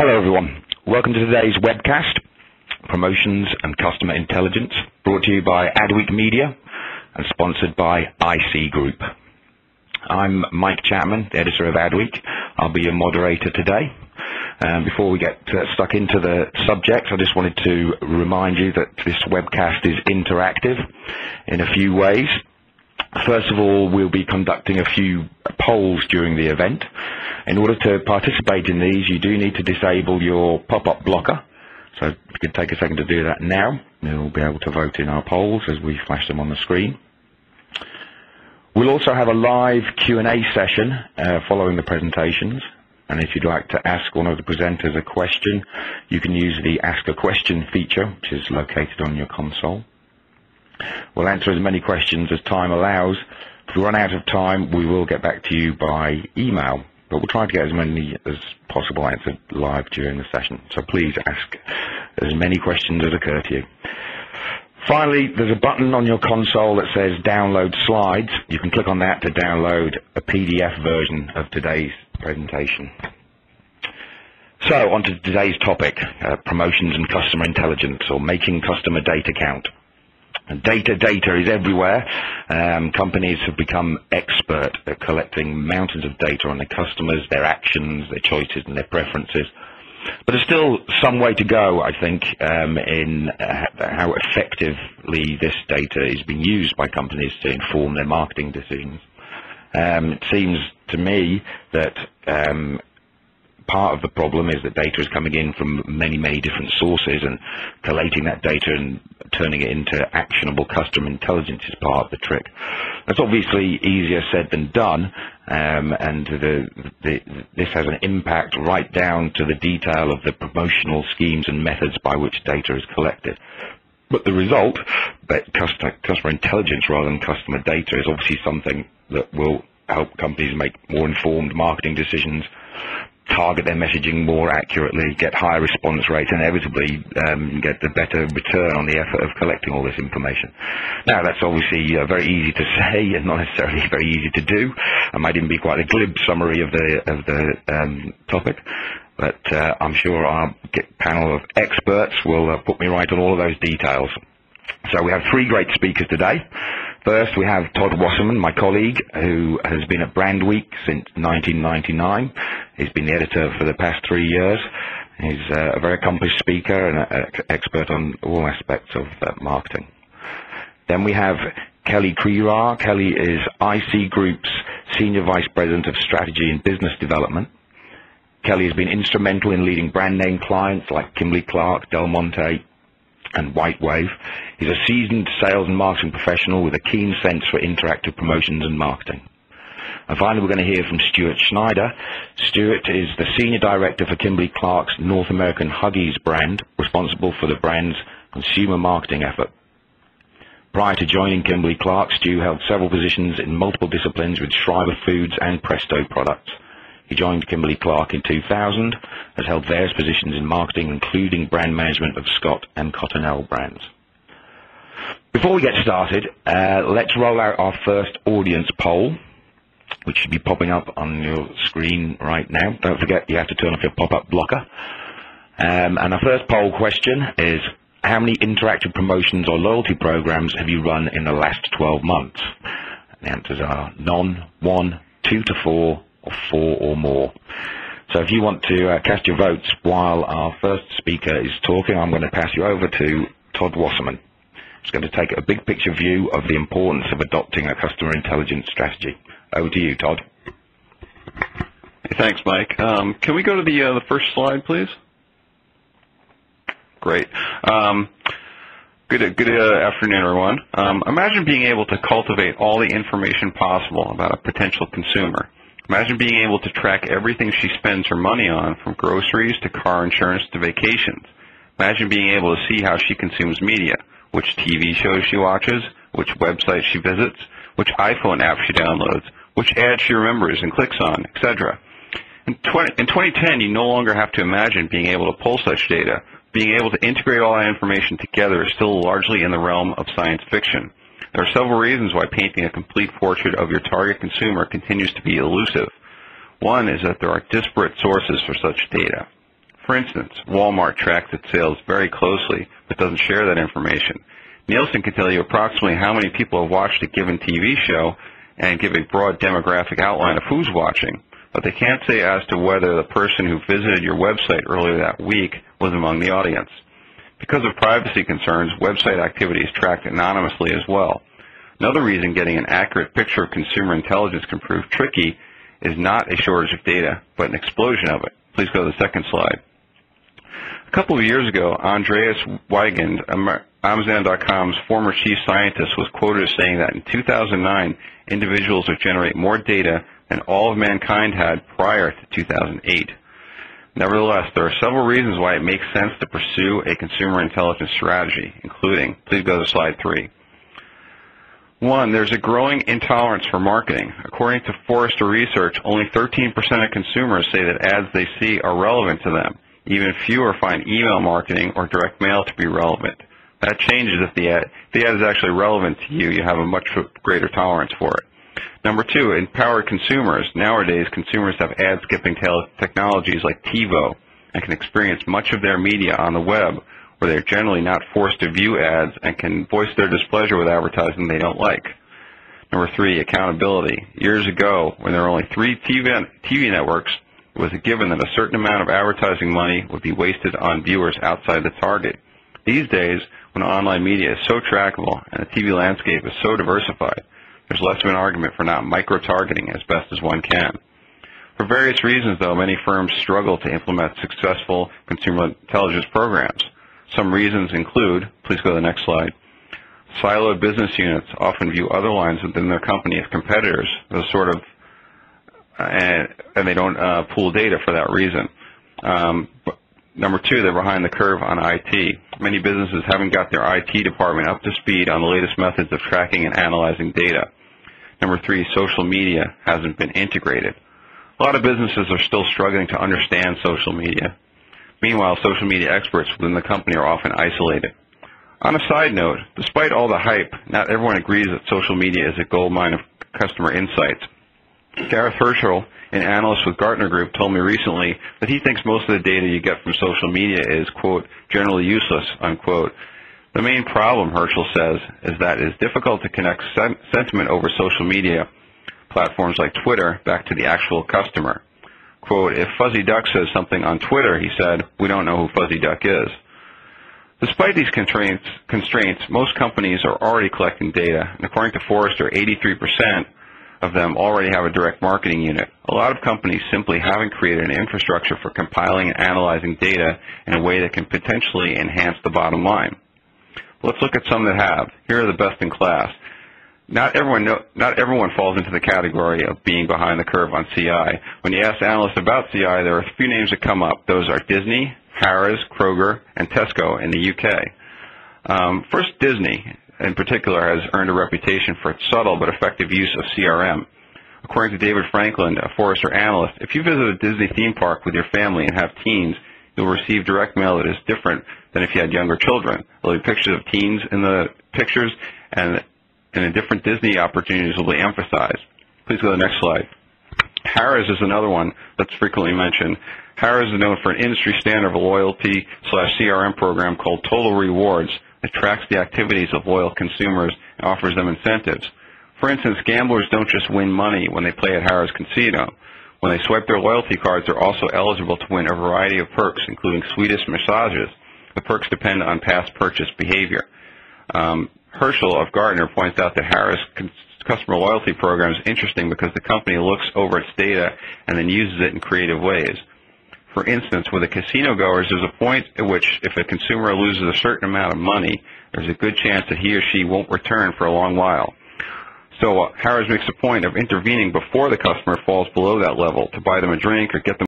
Hello everyone, welcome to today's webcast, Promotions and Customer Intelligence, brought to you by AdWeek Media and sponsored by IC Group. I'm Mike Chapman, the editor of AdWeek. I'll be your moderator today. Before we get stuck into the subject, I just wanted to remind you that this webcast is interactive in a few ways. First of all, we'll be conducting a few polls during the event. In order to participate in these, you do need to disable your pop-up blocker. So if you could take a second to do that now, you'll be able to vote in our polls as we flash them on the screen. We'll also have a live Q&A session following the presentations. And if you'd like to ask one of the presenters a question, you can use the Ask a Question feature, which is located on your console. We'll answer as many questions as time allows. If we run out of time, we will get back to you by email, but we'll try to get as many as possible answered live during the session. So please ask as many questions as occur to you. Finally, there's a button on your console that says Download Slides. You can click on that to download a PDF version of today's presentation. So, on to today's topic, promotions and customer intelligence, or making customer data count. Data is everywhere. Companies have become expert at collecting mountains of data on their customers, their actions, their choices and their preferences. But there's still some way to go, I think, in how effectively this data is being used by companies to inform their marketing decisions. It seems to me that part of the problem is that data is coming in from many different sources, and collating that data and turning it into actionable customer intelligence is part of the trick. That's obviously easier said than done, and this has an impact right down to the detail of the promotional schemes and methods by which data is collected. But the result, customer intelligence rather than customer data, is obviously something that will help companies make more informed marketing decisions, target their messaging more accurately, get higher response rates, and inevitably get the better return on the effort of collecting all this information. Now, that's obviously very easy to say and not necessarily very easy to do. It might even be quite a glib summary of the topic, but I'm sure our panel of experts will put me right on all of those details. So we have three great speakers today. First, we have Todd Wasserman, my colleague, who has been at AdWeek since 1999. He's been the editor for the past 3 years. He's a very accomplished speaker and an expert on all aspects of marketing. Then we have Kelly Crerar. Kelly is IC Group's Senior Vice President of Strategy and Business Development. Kelly has been instrumental in leading brand name clients like Kimberly-Clark, Del Monte, and Whitewave. He's a seasoned sales and marketing professional with a keen sense for interactive promotions and marketing. And finally, we're going to hear from Stuart Schneider. Stuart is the Senior Director for Kimberly-Clark's North American Huggies brand, responsible for the brand's consumer marketing effort. Prior to joining Kimberly-Clark, Stu held several positions in multiple disciplines with Schreiber Foods and Presto products. He joined Kimberly-Clark in 2000, has held various positions in marketing, including brand management of Scott and Cottonelle brands. Before we get started, let's roll out our first audience poll, which should be popping up on your screen right now. Don't forget, you have to turn off your pop-up blocker. And our first poll question is, how many interactive promotions or loyalty programs have you run in the last 12 months? And the answers are none, 1, 2 to 4, or 4 or more. So if you want to cast your votes while our first speaker is talking, I'm going to pass you over to Todd Wasserman. He's going to take a big picture view of the importance of adopting a customer intelligence strategy. Over to you, Todd. Hey, thanks, Mike. Can we go to the first slide, please? Great. Good afternoon, everyone. Imagine being able to cultivate all the information possible about a potential consumer. Imagine being able to track everything she spends her money on, from groceries to car insurance to vacations. Imagine being able to see how she consumes media, which TV shows she watches, which websites she visits, which iPhone app she downloads, which ads she remembers and clicks on, etc. In 2010, you no longer have to imagine being able to pull such data. Being able to integrate all that information together is still largely in the realm of science fiction. There are several reasons why painting a complete portrait of your target consumer continues to be elusive. One is that there are disparate sources for such data. For instance, Walmart tracks its sales very closely but doesn't share that information. Nielsen can tell you approximately how many people have watched a given TV show and give a broad demographic outline of who's watching, but they can't say as to whether the person who visited your website earlier that week was among the audience. Because of privacy concerns, website activity is tracked anonymously as well. Another reason getting an accurate picture of consumer intelligence can prove tricky is not a shortage of data, but an explosion of it. Please go to the second slide. A couple of years ago, Andreas Weigand, Amazon.com's former chief scientist, was quoted as saying that in 2009, individuals would generate more data than all of mankind had prior to 2008. Nevertheless, there are several reasons why it makes sense to pursue a consumer intelligence strategy, including, please go to slide 3. One, there's a growing intolerance for marketing. According to Forrester research, only 13% of consumers say that ads they see are relevant to them. Even fewer find email marketing or direct mail to be relevant. That changes if the ad is actually relevant to you. You have a much greater tolerance for it. Number two, empowered consumers. Nowadays, consumers have ad-skipping technologies like TiVo and can experience much of their media on the web, where they're generally not forced to view ads and can voice their displeasure with advertising they don't like. Number three, accountability. Years ago, when there were only 3 TV networks, it was a given that a certain amount of advertising money would be wasted on viewers outside the target. These days, when online media is so trackable and the TV landscape is so diversified, there's less of an argument for not micro-targeting as best as one can. For various reasons, though, many firms struggle to implement successful consumer intelligence programs. Some reasons include, please go to the next slide, siloed business units often view other lines within their company as competitors, and they don't pool data for that reason. Number two, they're behind the curve on IT. Many businesses haven't got their IT department up to speed on the latest methods of tracking and analyzing data. Number three, social media hasn't been integrated. A lot of businesses are still struggling to understand social media. Meanwhile, social media experts within the company are often isolated. On a side note, despite all the hype, not everyone agrees that social media is a goldmine of customer insights. Gareth Herschel, an analyst with Gartner Group, told me recently that he thinks most of the data you get from social media is, quote, generally useless, unquote. The main problem, Herschel says, is that it is difficult to connect sentiment over social media platforms like Twitter back to the actual customer. Quote, if Fuzzy Duck says something on Twitter, he said, we don't know who Fuzzy Duck is. Despite these constraints, most companies are already collecting data, and according to Forrester, 83% of them already have a direct marketing unit. A lot of companies simply haven't created an infrastructure for compiling and analyzing data in a way that can potentially enhance the bottom line. Let's look at some that have. Here are the best in class. Not everyone falls into the category of being behind the curve on CI. When you ask analysts about CI, there are a few names that come up. Those are Disney, Harrods, Kroger, and Tesco in the UK. First, Disney, in particular, has earned a reputation for its subtle but effective use of CRM. According to David Franklin, a Forrester analyst, if you visit a Disney theme park with your family and have teens, you'll receive direct mail that is different than if you had younger children. There'll be pictures of teens in the pictures, and the different Disney opportunities will be emphasized. Please go to the next slide. Harrods is another one that's frequently mentioned. Harrods is known for an industry standard of a loyalty/CRM program called Total Rewards that tracks the activities of loyal consumers and offers them incentives. For instance, gamblers don't just win money when they play at Harrods Casino. When they swipe their loyalty cards, they're also eligible to win a variety of perks, including Swedish massages. The perks depend on past purchase behavior. Herschel of Gartner points out that Harrods customer loyalty program is interesting because the company looks over its data and then uses it in creative ways. For instance, with the casino goers, there's a point at which if a consumer loses a certain amount of money, there's a good chance that he or she won't return for a long while. So Harrods makes a point of intervening before the customer falls below that level to buy them a drink or get them